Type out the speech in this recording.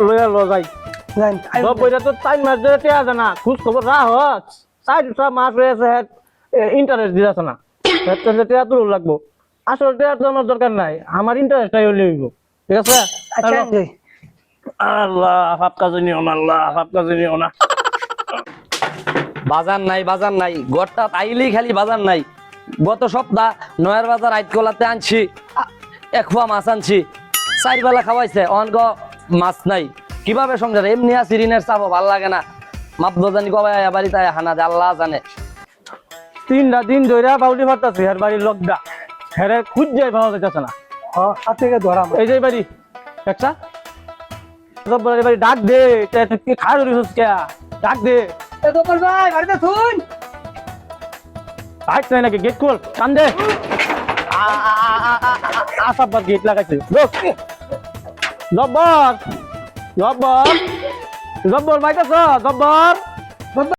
লইয়া লো যাই জান সব বইটা তো 3 মাস ধরে টিয়া জানা খোঁজ খবর রাহত 4টা মাস হয়েছে ইন্টারেস্ট দিতেছ না তাহলে টিয়া তো লাগবো আসলে টিয়া তো আমার দরকার নাই আমার ইন্টারেস্টটাই হইলে হইব ঠিক আছে আচ্ছা যাই আল্লাহ হাফ কাজ নিও না আল্লাহ হাফ কাজ নিও না বাজার নাই গড়টা আইলেই খালি বাজার নাই গত সপ্তাহ নয়ার বাজার আইতকলাতে আনছি এক পোয়া মাছ আনছি 4 বেলা খাওয়াইছে অনগ মাছ নাই কিভাবে সংসার এমনি আছি ঋণের চাপও ভাল লাগে না মাপদ জানি কবে বাড়িতে হানা দে আল্লাহ জানে 3টা দিন ধরে বাউলি ফাটাছে আর বাড়ির লোকটা হেরে খুঁজ যায় ভালো যাইতেছে না হাত থেকে ধরা এই যে বাড়ি একটা সব বাড়ি ডাক দে তুই খার হইছিস কে ডাক দে এ দোকান ভাই বাড়িতে শুন আইছ নাই নাকি গেট খোল কান দে আসাবার গেট লাগাইছে লোক জব্বর জব্বর জব্বর বাইতেছ জব্বর